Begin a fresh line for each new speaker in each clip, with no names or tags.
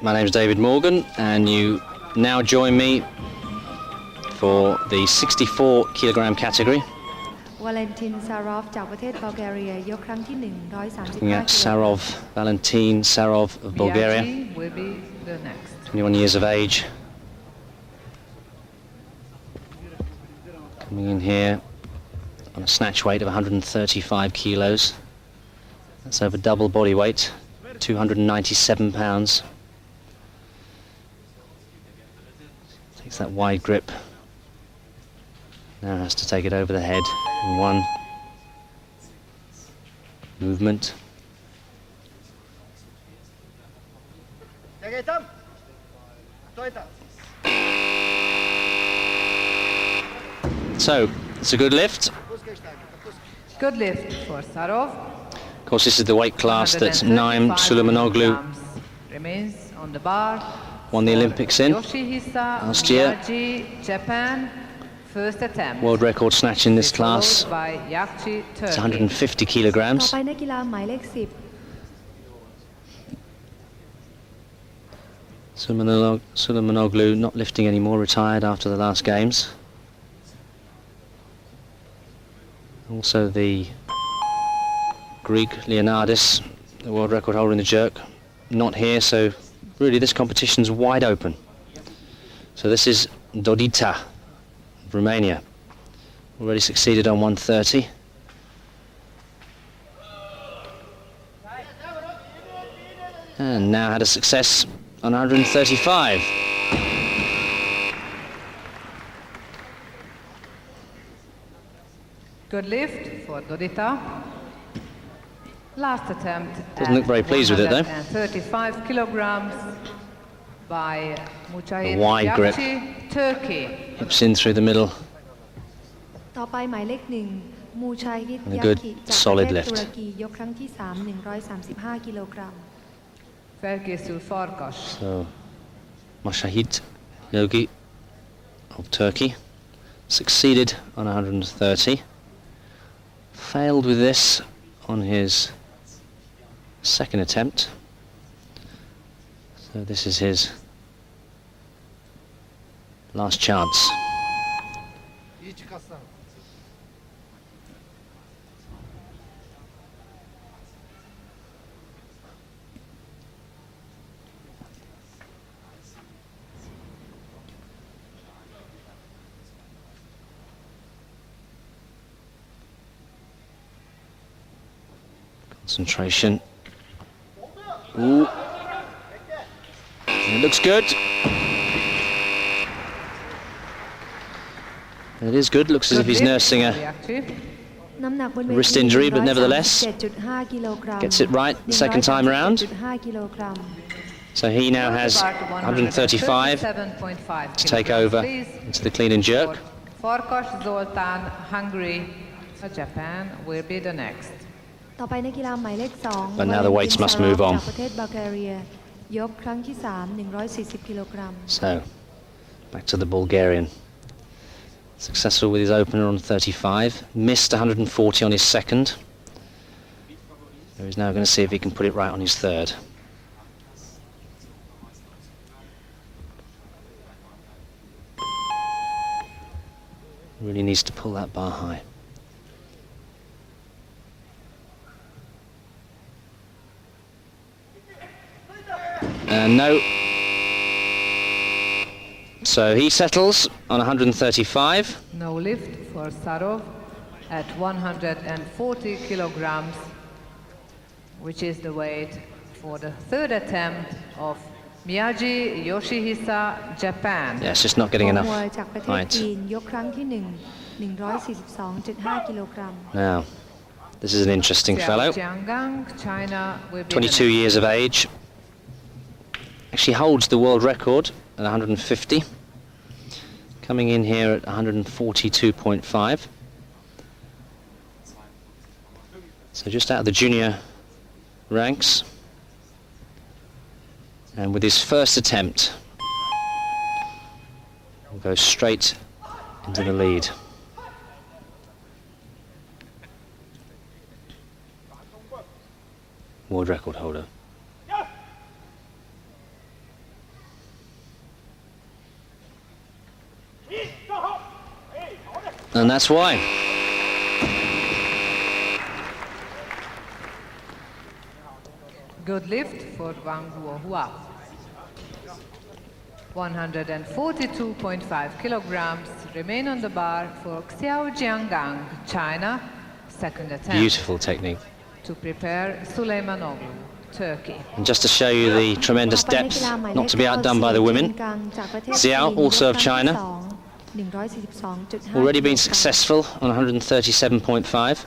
My name is David Morgan, and you now join me for the 64 kilogram category.
Valentin Sarov จากประเทศบัลแกเรียยกครั้งที่135
Looking at Sarov, Valentin Sarov of Bulgaria, 21 years of age. Coming in here on a snatch weight of 135 kilos. That's over double body weight, 297 pounds. Takes that wide grip. Now has to take it over the head in one movement. So, it's a good lift.
Good lift for Sarov.
Of course, this is the weight class that Naim Suleymanoglu
remains on the bar.
Won the Olympics in last year.
Japan. First attempt.
World record snatch in this class. It's 150 kilograms.
ต่อไปนักกีฬาหมายเลข10
Suleymanoglu not lifting anymore, retired after the last games. Also the Greek Leonardis, the world record holder in the jerk, not here, so really this competition's wide open. So this is Dodita, Romania, already succeeded on 130. And now had a success on 135.
Good lift for Dodita. Last attempt.
Doesn't look very pleased with it though.
35 kilograms by
A wide grip.
Turkey.
Hips in through the middle.
ต่อไปหมายเลข1มูชัยฮิต
And a
ยา
good
กิจากประ
solid
เทศ
lift.
ตุรกียกครั้งที่3 135 กิโลกรัม
Felkészül Farkas.
So, Mashahid Yogi of Turkey succeeded on 130. Failed with this on his second attempt. So this is his last chance. Concentration. Ooh. It looks good. It is good. Looks as if he's nursing a
น้ำหนักบนเวที
wrist injury, but nevertheless
137.5 กิโลกรัม
gets it right the second time around.
137.5 กิโลกรัม
So he now has 135 to take over into the clean and jerk.
Farkas Zoltán, Hungary. Japan will be the next.
ต่อไปนักกีฬาหมายเลข2
But now the weights must move on.
จากประเทศบัลแกเรียยกครั้งที่3 140 กิโลกรัม
So, back to the Bulgarian. Successful with his opener on 35. Missed 140 on his second. So he's now going to see if he can put it right on his third. Really needs to pull that bar high. No. So he settles on 135.
No lift for Sarov at 140 kilograms, which is the weight for the third attempt of Miyagi Yoshihisa, Japan.
Yeah, it's just not getting enough
มวยจากประเทศ
height.
จีนยกครั้งที่142.5 กิโลกรัม
Now, this is an interesting fellow.
Jianggang, China will be
22 years of age. Actually holds the world record at 150. Coming in here at 142.5. So just out of the junior ranks. And with his first attempt, he'll go straight into the lead. World record holder. And that's why.
Good lift for Wang Guohua. 142.5 kilograms remain on the bar for Xiao Jiangang, China, second attempt.
Beautiful technique.
To prepare Suleymanoglu, Turkey.
And just to show you the tremendous depth, not to be outdone by the women, Xiao, also of China, already been successful on 137.5.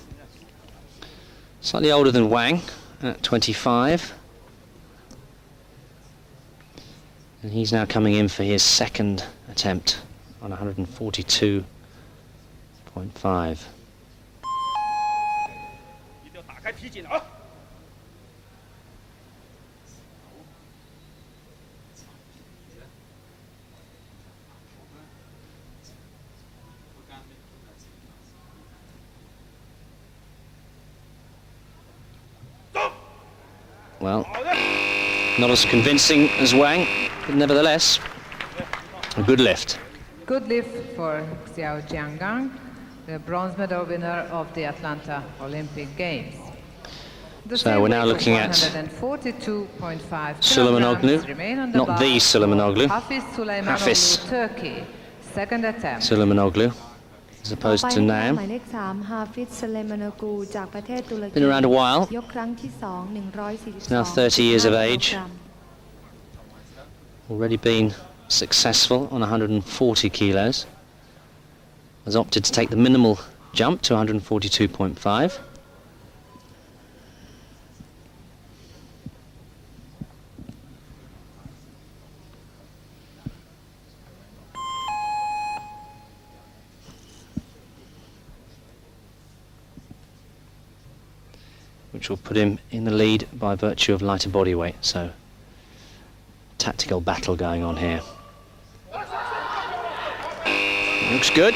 Slightly older than Wang at 25. And he's now coming in for his second attempt on 142.5. Well, not as convincing as Wang, but nevertheless, a good lift.
Good lift for Xiao Jiangang, the bronze medal winner of the Atlanta Olympic Games.
So we're now looking at Suleymanoglu, not the Suleymanoglu, Hafiz
Turkey, second attempt.
Suleymanoglu, as opposed to Naam. Been around a while. He's now 30 years of age. Already been successful on 140 kilos. Has opted to take the minimal jump to 142.5. Which will put him in the lead by virtue of lighter body weight. So, tactical battle going on here. Looks good.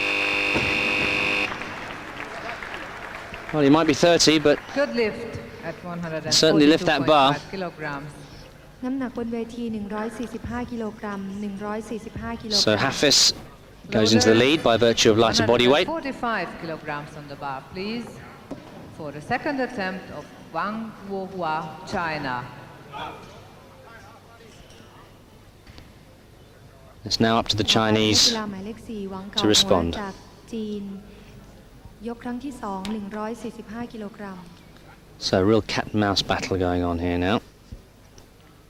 Well, he might be 30, but
good lift at 142.5
certainly lift that bar.
kilograms.
So Hafiz goes into the lead by virtue of lighter body weight.
45 kilograms on the bar, please, for the second attempt of Wang Guohua, China.
It's now up to the Chinese to respond. So a real cat and mouse battle going on here now.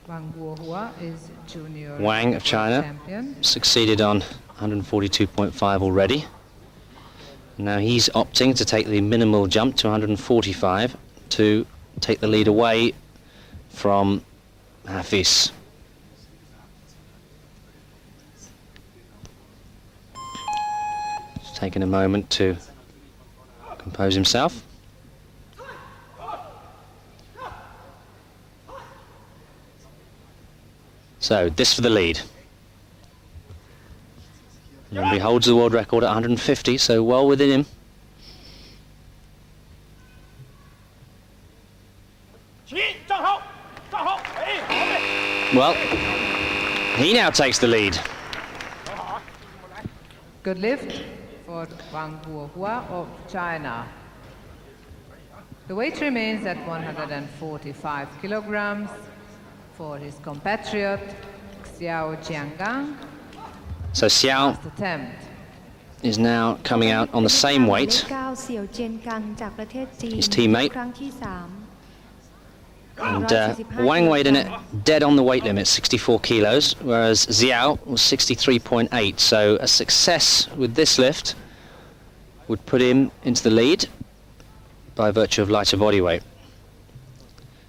Wang Guohua is junior
Wang of China
champion.
succeeded on 142.5 already. Now he's opting to take the minimal jump to 145 to take the lead away from Hafiz. Just taking a moment to compose himself. So this for the lead. And he holds the world record at 150, so well within him. Well, he now takes the lead.
Good lift for Wang Guohua of China. The weight remains at 145 kilograms for his compatriot Xiao Jiangang.
So Xiao
Last attempt.
is now coming out on the same weight. His teammate. And Wang weighed in it dead on the weight limit, 64 kilos, whereas Xiao was 63.8. So a success with this lift would put him into the lead by virtue of lighter body weight.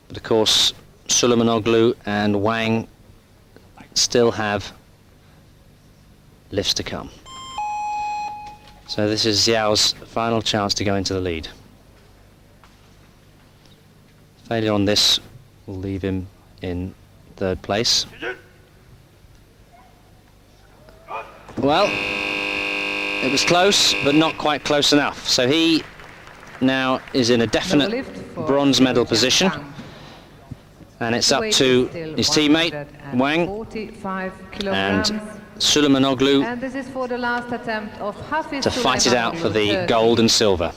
But of course, Suleymanoglu and Wang still have lifts to come. So this is Xiao's final chance to go into the lead. Failure on this will leave him in third place. Well, it was close, but not quite close enough. So he now is in a definite bronze medal position. And it's up to his teammate, Wang, and Suleymanoglu
And this is for the last attempt of Hafiz
to fight it out for the
Suleymanoglu,
gold and silver.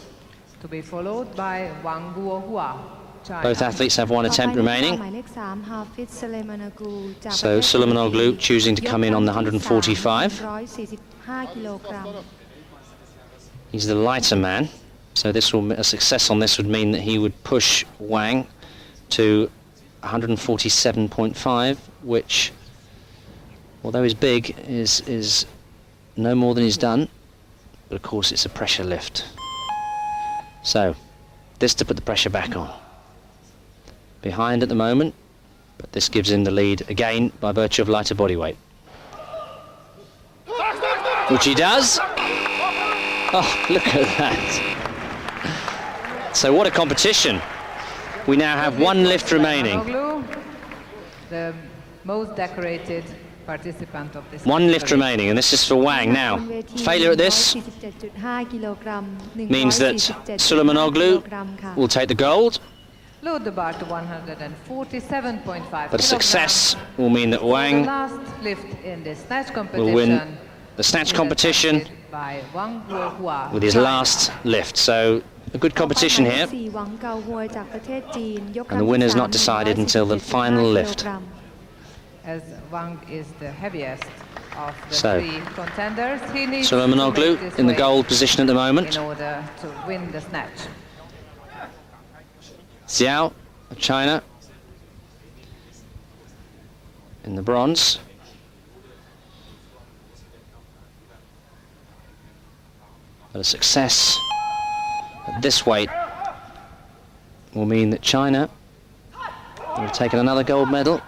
to be followed by Wang Guohua, China.
Both athletes have one
ต่อไป
attempt
นะคะ
remaining.
หมายเลข3 ฮาฟิซ ซูเลมานากูจาก
So Suleymanoglu choosing to come in on the 145.
145 กิโลกรัม
He's the lighter man, so a success on this would mean that he would push Wang to 147.5, which, although is big, is no more than he's done. But of course, it's a pressure lift. So, this to put the pressure back on. Behind at the moment, but this gives him the lead again by virtue of lighter body weight. Which he does. Oh, look at that. So what a competition. We now have one lift remaining.
The most decorated participant of this.
One lift remaining, and this is for Wang now. Failure at this
147.5 กิโลกรัม
means that
147.5
Suleymanoglu
กิโลกรัมค่ะ
will take the gold,
Load the bar to 147.5
but a success will mean that
The
Wang
last lift in the snatch
will
competition
win the snatch
is
competition
attempted by Wang Guohua,
with his
China.
last lift. So a good competition
ต่อไป
here,
หมายเลข4 หวังเกาฮวยจากประเทศจีนยกค
and
รั้ง
the
ที่
winner's
3
not decided until the final
147.5
lift.
กิโลกรัม
As Wang is the heaviest of the
So,
3 contenders, he needs to
Suleymanoglu
make this
in the
weight
gold position at the moment.
in order to win the snatch.
Xiao of China in the bronze. But a success at this weight will mean that China will have taken another gold medal.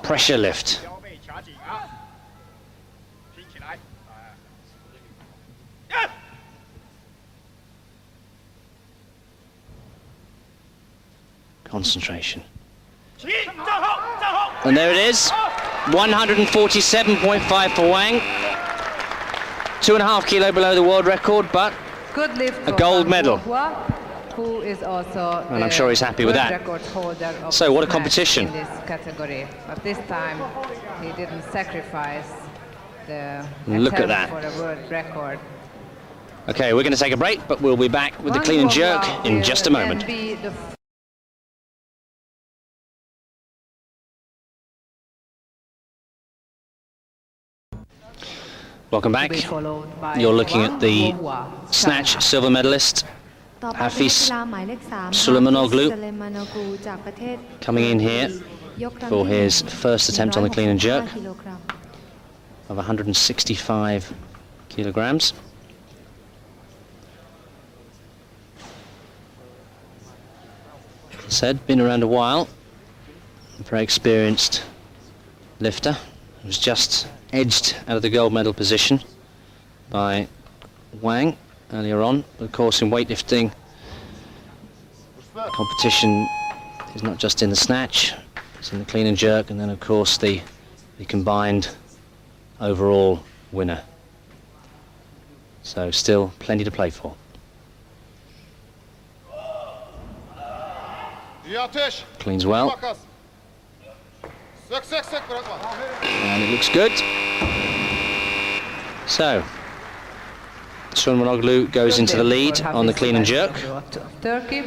Pressure lift. Concentration. And there it is, 147.5 for Wang. 2.5 kilo below the world record, but
Good lift
A
for
gold
Wang
medal.
Guohua, who is also
And I'm
the
sure he's happy with
world
that.
record holder of
So, what a
snatch
competition.
in this category. But this time he didn't sacrifice the
Look at
attempt
that.
for a world record.
Okay, we're going to take a break, but we'll be back with the clean and jerk in just a moment.
Be the
Welcome
to
back.
be followed by
You're looking
Wang
at the
Guohua,
Snatch
China.
silver medalist
ต่อไปเป็นนัก
Hafiz
กีฬาหมายเลข3
Suleymanoglu
ซูเลมานากูจากประเทศ
coming in here
ยกครั้ง
for
ที่
his first attempt on the clean and jerk
165 กิโลกรัม
of 165 kilograms. Said, been around a while, a very experienced lifter. Was just edged out of the gold medal position by Wang earlier on. But of course, in weightlifting, competition is not just in the snatch, it's in the clean and jerk, and then of course the combined overall winner. So still plenty to play for. Cleans well, and it looks good. So Suleymanoglu goes into the lead on the clean and jerk,
Turkey.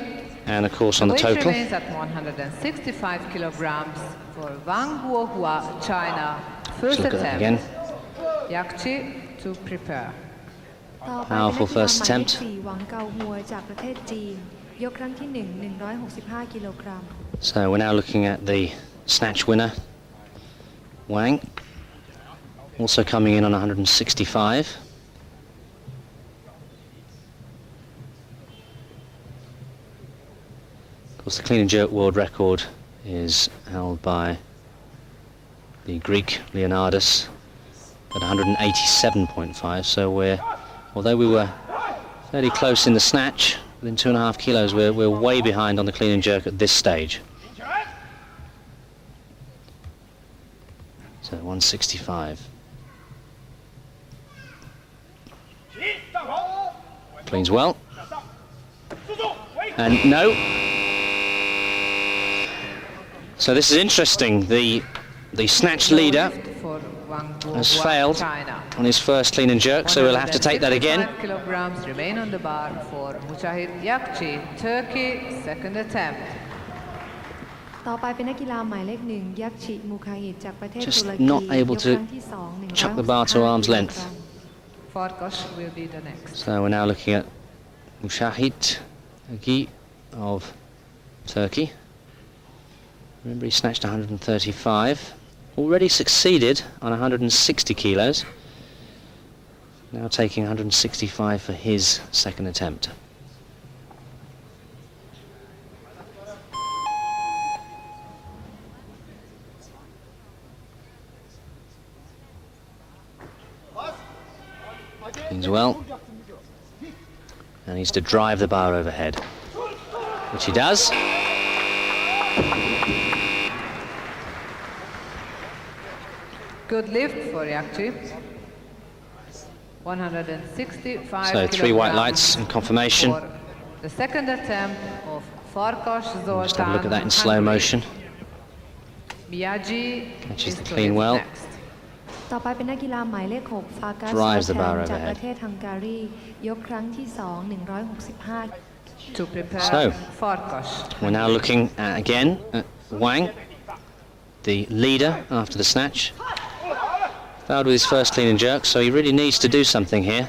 and of course on the
Weight
total.
remains at 165 kilograms for Wang Guohua, China. First
Let's look at that
attempt.
again.
Yakchi to prepare.
ต่อไป
Powerful
เป็นนักกีฬา
first
หมายเลข
attempt.
4 หวังเกาฮวยจากประเทศจีนยกครั้งที่ 165 กิโลกรัม
So we're now looking at the snatch winner, Wang, also coming in on 165. Of course, the clean and jerk world record is held by the Greek Leonardus at 187.5. So although we were fairly close in the snatch, within 2.5 kilos, we're way behind on the clean and jerk at this stage. So 165. Cleans well. And no. So this is interesting. The snatch leader
For
has failed on his first clean and jerk, so we'll have to take that again.
165 kilograms remain on the bar for Mujahid Yakchi, Turkey, second attempt.
ต่อไปเป็นนักกีฬาหมายเลข 1 ยักชิมูคาฮิดจากประเทศ
Just
ตุรกี
not able
ยก
to
ครั้งที่ 2
chuck the bar to arm's length.
Farkas will be the next.
So we're now looking at Mujahid Yakchi of Turkey. Remember, he snatched 135. Already succeeded on 160 kilos. Now taking 165 for his second attempt. Cleans well. And needs to drive the bar overhead, which he does.
Good lift for Yakchi. 165
So 3 white lights in confirmation.
for the second attempt of Farkas Zoltan.
Just have a look at that in slow
Hungary.
motion.
Miyagi
Catches
is
the
to
clean
lift
well.
next.
ต่อไปเป็นนักกีฬาหมายเลข 6 ฟากัส
Drives the
แท
bar
นจาก
overhead.
ประเทศฮังการียกครั้งที่ 2 165
To prepare
So,
Farkas.
We're now looking again at Wang, the leader after the snatch. Failed with his first clean and jerk, so he really needs to do something here.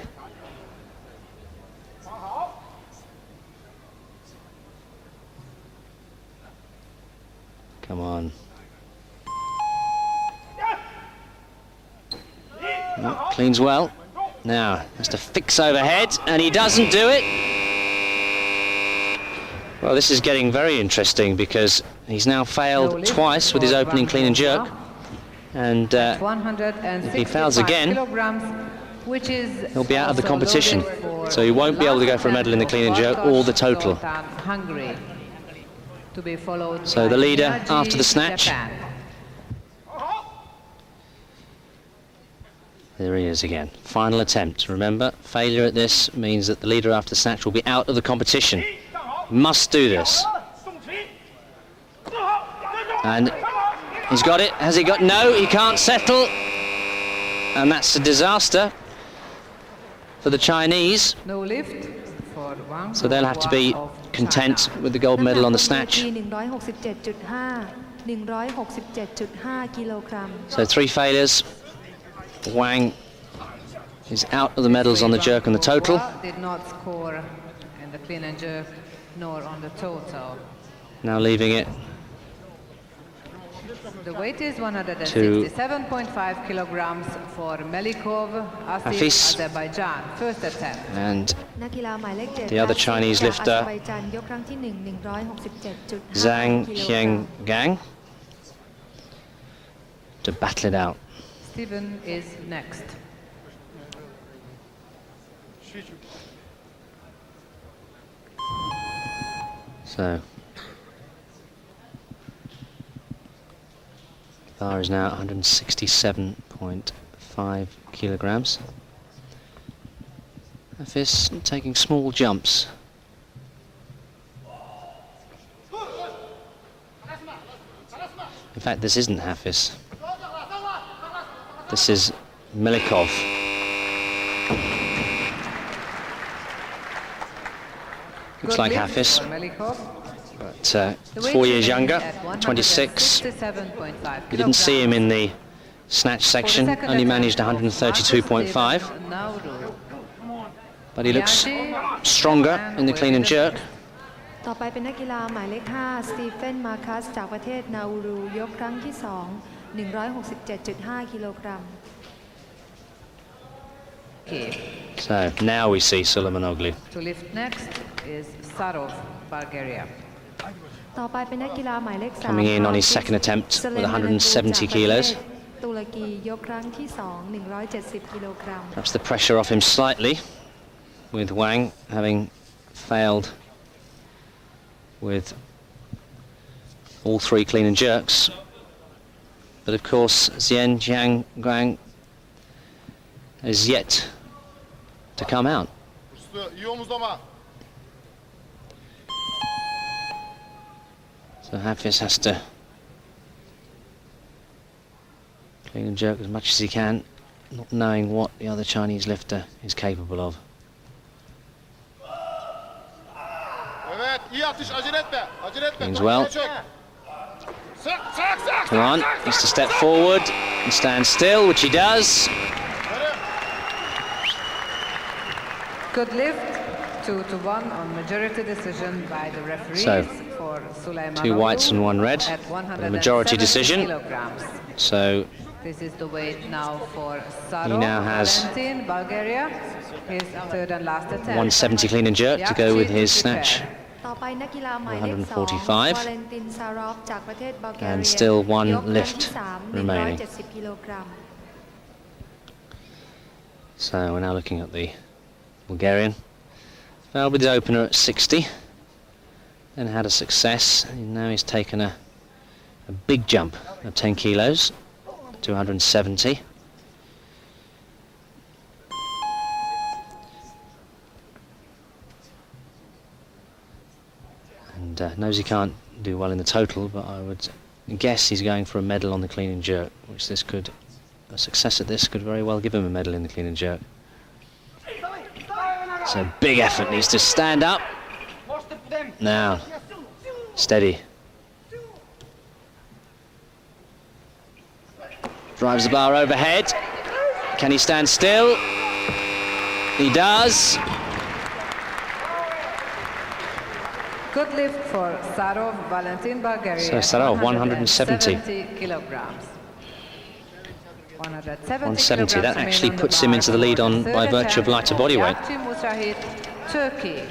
Come on. No, cleans well. Now, has to fix overhead, and he doesn't do it. Well, this is getting very interesting because he's now failed twice with his opening clean and jerk. And if he fails again,
which is
he'll be out of the
also
competition.
loaded for
So he won't be able to go for a medal in the clean and jerk or the total.
Hungary, to be followed
So
by
the leader
Miyagi,
after the snatch.
Japan.
There he is again. Final attempt. Remember, failure at this means that the leader after the snatch will be out of the competition. Must do this. And he's got it. Has he got? No, he can't settle. And that's a disaster for the Chinese.
No lift for Wang
So they'll have to be
of
content
China.
with the gold medal on the
น้ำหนัก
snatch.
บนเวที167.5 กิโลกรัม
So 3 failures. Wang is out of the medals on the jerk and the total.
Did not score in the clean and jerk nor on the total.
Now leaving it
The weight is 167.5 kilograms for Melikov,
Hafiz.
Asif, Azerbaijan, first attempt.
and
นักกีฬาหมายเลข 7
The other Chinese
จาก
lifter,
อาเซอร์ไบจานยกครั้งที่ 1 167.5
Zhang
กิโลกรัม
Qiangang to battle it out.
Stephen is next.
So bar is now 167.5 kilograms. Hafiz taking small jumps. In fact, this isn't Hafiz. This is Melikov. Looks
Good
like
lift
Hafiz,
for Melikov.
but
The weight
4 years
remains
younger,
at
26.
167.5
You didn't see him in the snatch
For the
section,
second
only
attempt
managed
of
132.5,
Stephen Nauru.
but he looks
Miyagi
stronger in the clean and jerk.
ต่อไปเป็นนักกีฬาหมายเลข 5 สตีเฟน มาคัส จากประเทศนาอูรู ยกครั้งที่ 2 167.5 กิโลกรัม
Okay.
So now we see Suleymanoglu.
To lift next is Sarov, Bulgaria.
ต่อไปเป็นนักกีฬาหมายเลข 3
Coming in on his second attempt with 170 kilos.
ตุรกียกครั้งที่ 2 170 กิโลกรัม
Perhaps the pressure off him slightly, with Wang having failed with all 3 clean and jerks. But of course, Zhen Jianguang is yet to come out.
İyi omuzlama.
So Hafiz has to clean and jerk as much as he can, not knowing what the other Chinese lifter is capable of. Cleans well. Come on, needs to step forward and stand still, which he does.
Good lift, 2-1 on majority decision by the referees
So,
for Sulaimanoglu
2 whites and 1 red,
at
a majority
170
decision.
kilograms.
So
This is the weight now for Sarov,
he now has
Valentin, Bulgaria, his third and last attempt.
170 clean and jerk to go with his snatch.
ต่อไปนักกีฬาหมายเลข 2
145
Valentin Sarov จากประเทศบัลแกเรีย
and still
ยก
1
ครั้ง
lift
ที่ 3
remaining.
170 กิโลกรัม
So we're now looking at the Bulgarian. Failed with his opener at 60, then had a success, and now he's taken a big jump of 10 kilos, 270. And knows he can't do well in the total, but I would guess he's going for a medal on the clean and jerk, which this could, a success at this could very well give him a medal in the clean and jerk. So big effort, needs to stand up. Now, steady. Drives the bar overhead. Can he stand still? He does.
Good lift for Sarov, Valentin, Bulgaria.
So Sarov, 170
kilograms.
170, that actually puts him into the lead on by virtue of lighter body weight.
Turkey.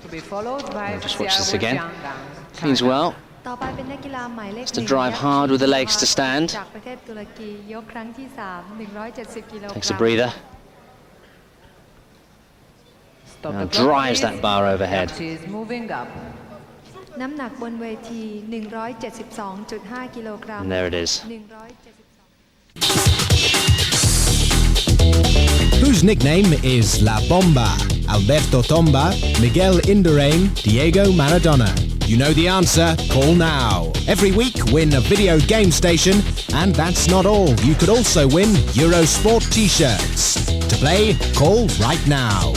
To be followed by
Just watch this again. Cleans well.
ต่อไปเป็นนักกีฬาหมายเลข
Has to drive hard with the legs to stand.
จากประเทศตุรกียกครั้งที่ 3 170 กิโลกรัม
Takes a breather. Now drives that bar overhead.
She's moving up.
น้ำหนักบนเวที 172.5 กิโลกรัม
And there it is.
Whose nickname is La Bomba? Alberto Tomba, Miguel Indurain, Diego Maradona? You know the answer, call now. Every week win a video game station, and that's not all. You could also win Eurosport t-shirts. To play, call right now.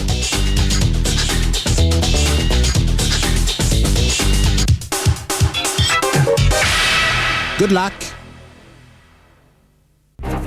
Good luck.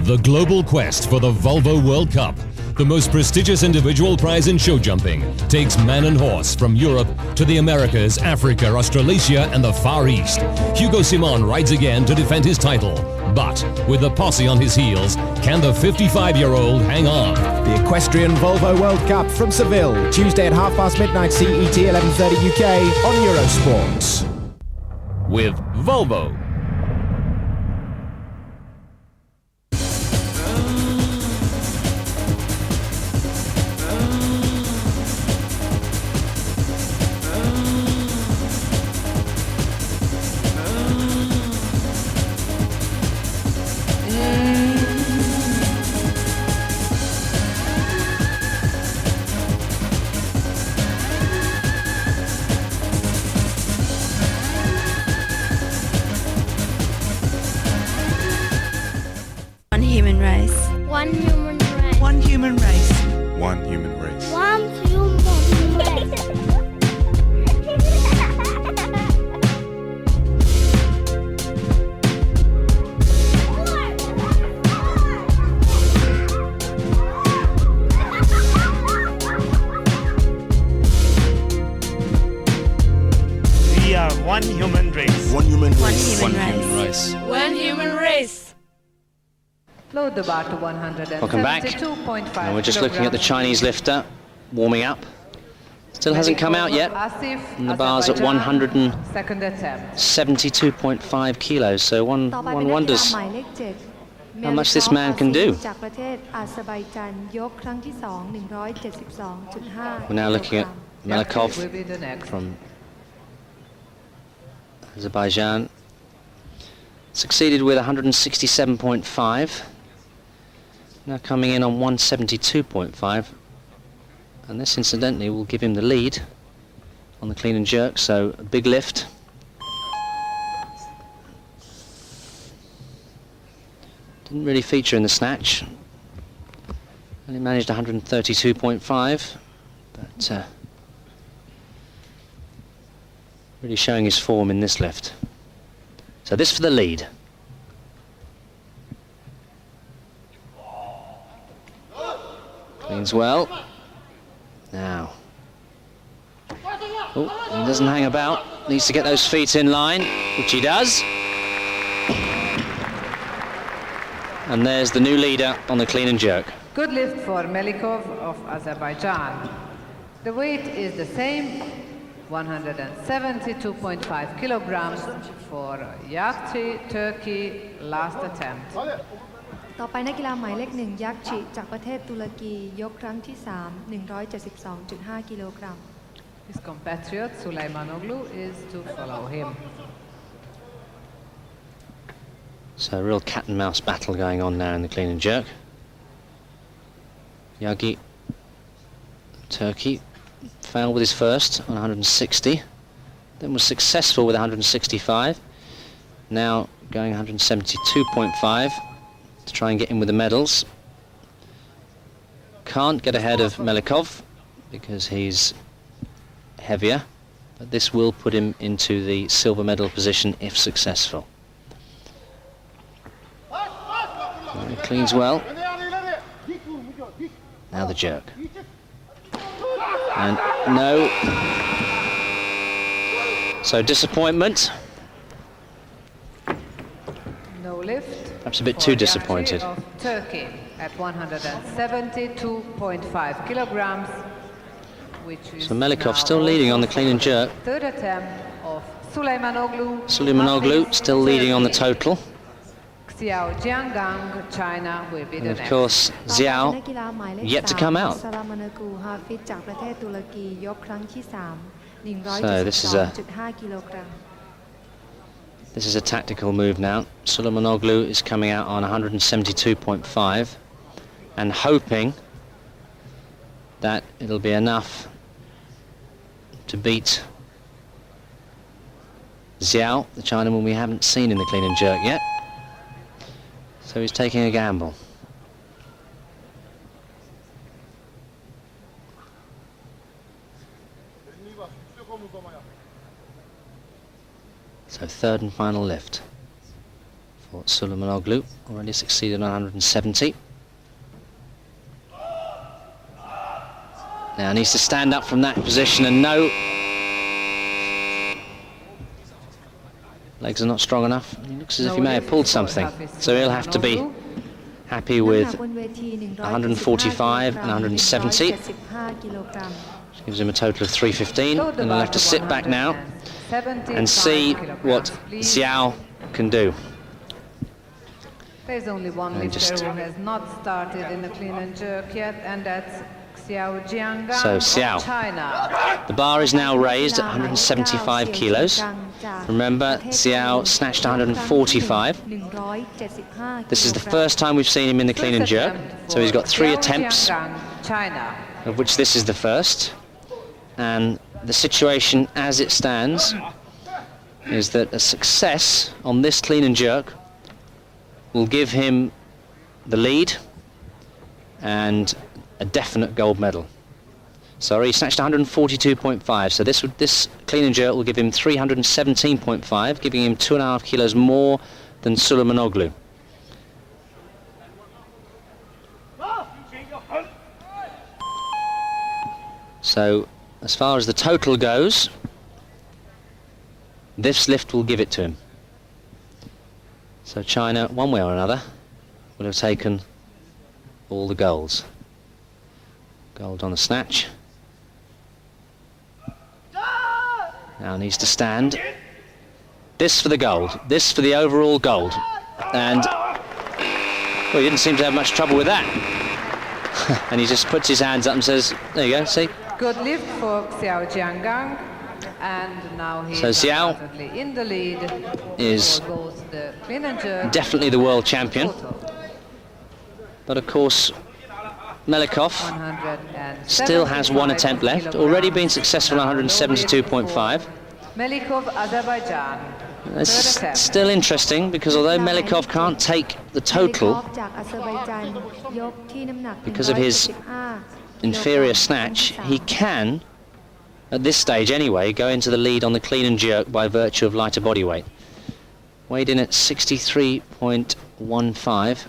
The global quest for the Volvo World Cup, the most prestigious individual prize in show jumping, takes man and horse from Europe to the Americas, Africa, Australasia and the Far East. Hugo Simon rides again to defend his title. But with the posse on his heels, can the 55-year-old hang on?
The Equestrian Volvo World Cup from Seville, Tuesday at midnight CET, 11:30 UK on Eurosport.
With Volvo.
One human race.
One human race.
One human race.
One human race.
One human race.
We are one human race.
One human
One
race.
human race.
One human race.
Load the bar to 172.5.
Welcome back. And we're just looking at the Chinese lifter warming up. Still hasn't come out yet. And the bar's at 172.5
Second attempt.
kilos, so
ต่อไป
one
เป็นนักกีฬา
wonders
หมายเลข 7
how much this man can do.
จากประเทศอาเซอร์ไบจานยกครั้งที่ 2 172.5
We're now looking at Melikov
Will be the next.
from Azerbaijan. Succeeded with 167.5. Now coming in on 172.5. And this incidentally will give him the lead on the clean and jerk, so a big lift. To Didn't really feature in the snatch. Only managed 132.5, but really showing his form in this lift. So this for the lead. Cleans well. Now. Oh, he doesn't hang about. Needs to get those feet in line, which he does. And there's the new leader on the clean and jerk.
Good lift for Melikov of Azerbaijan. The weight is the same, 172.5 kilograms for Yakchi, Turkey, last attempt.
ต่อไปนักกีฬาหมายเลขหนึ่งยักษ์ชิจากประเทศตุรกียกครั้งที่ 3 172.5 กิโลกรัม
His compatriot Suleymanoglu is to follow him.
So a real cat and mouse battle going on now in the clean and jerk. Yagi, Turkey, failed with his first on 160, then was successful with 165, now going 172.5 to try and get in with the medals. Can't get ahead of Melikov because he's heavier, but this will put him into the silver medal position if successful. He cleans well. Now the jerk. And no. So disappointment.
No lift.
Perhaps a bit too disappointed.
Of Turkey at 172.5 kilograms, which is
So Melikov
now
still leading on the clean and jerk.
Third attempt of Suleymanoglu.
Suleymanoglu still leading on the total.
Xiao Jiangang, China will be the
And of
next.
course,
ต่อไป
Xiao
นักกีฬาหมายเลข
yet to come out.
ซาลามานากูฮาฟิดจากประเทศตุรกียกครั้งที่ 3
So this is a
172.5 กิโลกรัม
This is a tactical move now. Suleymanoglu is coming out on 172.5 and hoping that it'll be enough to beat Xiao, the Chinaman we haven't seen in the clean and jerk yet. So he's taking a gamble. So third and final lift for Suleymanoglu, already succeeded on 170. Now needs to stand up from that position and no. Legs are not strong enough. He looks as if he may have pulled something. So he'll have to be happy with 145 and 170. Which gives him a total of 315. And he'll have to sit back now and see what Xiao can do.
There's only one
And
lifter
just-
who has not started in the clean and jerk yet, and that's Xiao Jiangang
So,
of
Xiao.
China.
The bar is now raised at 175 kilos. Remember, Xiao snatched 145. This is the first time we've seen him in the clean and jerk. So he's got 3 attempts,
China.
of which this is the first. And the situation as it stands is that a success on this clean and jerk will give him the lead and a definite gold medal. Sorry, he snatched 142.5, so this clean and jerk will give him 317.5, giving him 2.5 kilos more than Suleymanoglu. So, as far as the total goes, this lift will give it to him. So China, one way or another, will have taken all the golds. Gold on the snatch. Now needs to stand. This for the gold. This for the overall gold. And, well, he didn't seem to have much trouble with that. And he just puts his hands up and says, there you go, see?
Good lift for Xiao Jiangang, and now he's
So Xiao
undoubtedly in the lead
is
for both the clean and jerk.
Definitely the world champion.
Total.
But of course, Melikov
175
still has 1 attempt left, already been successful on 172.5.
Melikov, Azerbaijan.
It's
attempt.
still interesting because although Melikov can't take the total
จากอาเซอร์ไบจานยกที่น้ำหนัก
because of his
175
inferior snatch, he can, at this stage anyway, go into the lead on the clean and jerk by virtue of lighter body weight. Weighed in at 63.15.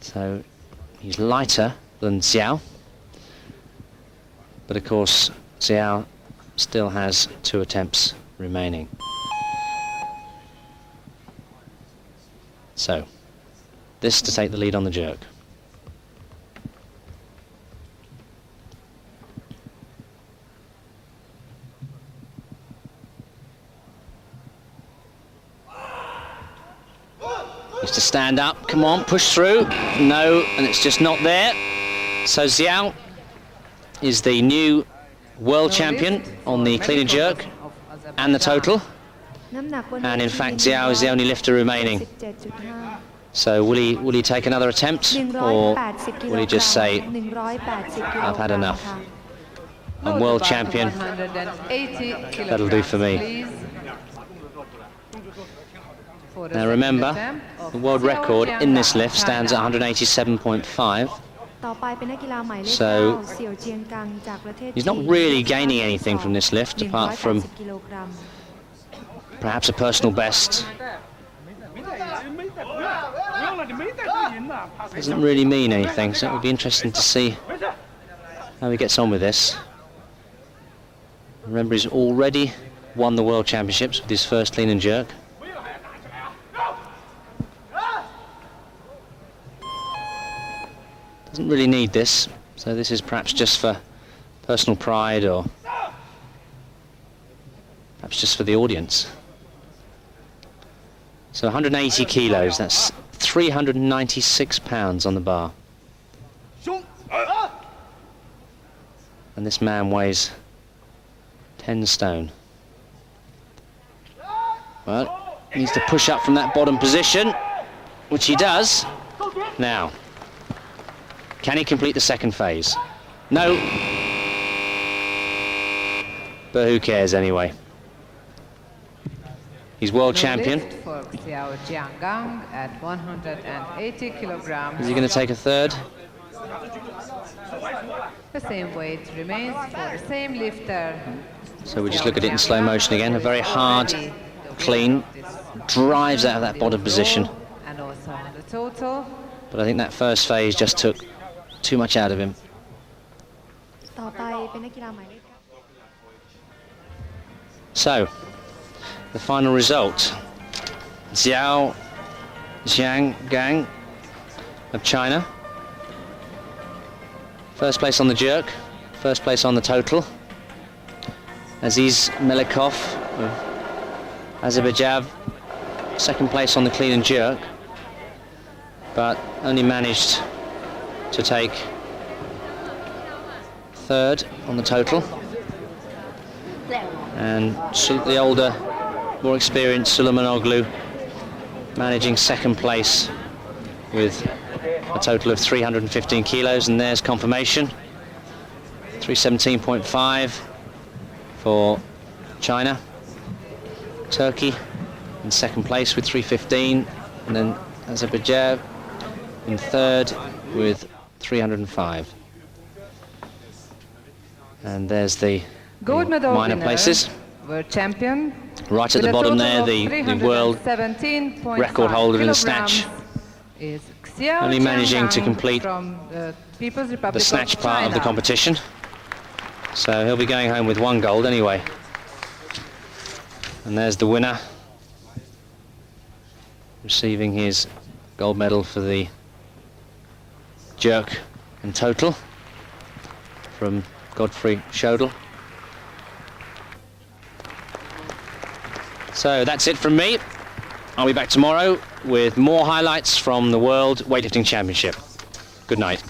So he's lighter than Xiao. But of course, Xiao still has 2 attempts remaining. So, this to take the lead on the jerk. Needs to stand up, come on, push through. No, and it's just not there. So Xiao is the new world champion on the clean and jerk and the total.
น้ำหนักบน
And in fact, Xiao is the only lifter remaining.
17.5
So will he take another attempt, or
180
will he just say,
180
I've had enough?
ค่ะ
I'm world champion,
180
that'll do for me.
please. For the
Now
second
remember,
attempt of
the world
Xiao
record in this
Jiangang,
lift stands at
China.
187.5.
ต่อไปเป็นนักกีฬาหมายเลข
So,
9 เสี่ยวเจียงกังจากประเทศ
he's not really gaining anything from this lift apart from
180 กิโลกรัม
perhaps a personal best. Doesn't really mean anything, so it would be interesting to see how he gets on with this. Remember, he's already won the World Championships with his first clean and jerk. Doesn't really need this, so this is perhaps just for personal pride or perhaps just for the audience. So 180 kilos, that's 396 pounds on the bar. And this man weighs 10 stone. Well, he needs to push up from that bottom position, which he does. Now, can he complete the second phase? No. But who cares anyway? He's world champion.
Lift for Xiao Jiangang at 180 kilograms.
Is he going to take a third?
The same weight remains for the same lifter.
So we just look at it in slow motion again. A very hard, clean, drives out of that bottom position.
And also on the total.
But I think that first phase just took too much out of him.
ต่อไปเป็นนักกีฬาหมายเลข
So, the final result. Xiao Jiangang of China. First place on the jerk, first place on the total. Aziz Melikov of Azerbaijan, second place on the clean and jerk, but only managed to take third on the total. And the older, more experienced Suleymanoglu managing second place with a total of 315 kilos, and there's confirmation. 317.5 for China. Turkey in second place with 315, and then Azerbaijan in third with 305. And there's the
Gold medal
minor
winner,
places.
world champion.
Right at the bottom there, the world record holder in the snatch.
Is Xiao
Only managing to
Jiangang
complete
from the People's Republic
the snatch
of
part of the
China.
competition. So he'll be going home with 1 gold anyway. And there's the winner, receiving his gold medal for the jerk and total from Godfrey Schodel. So that's it from me. I'll be back tomorrow with more highlights from the World Weightlifting Championship. Good night.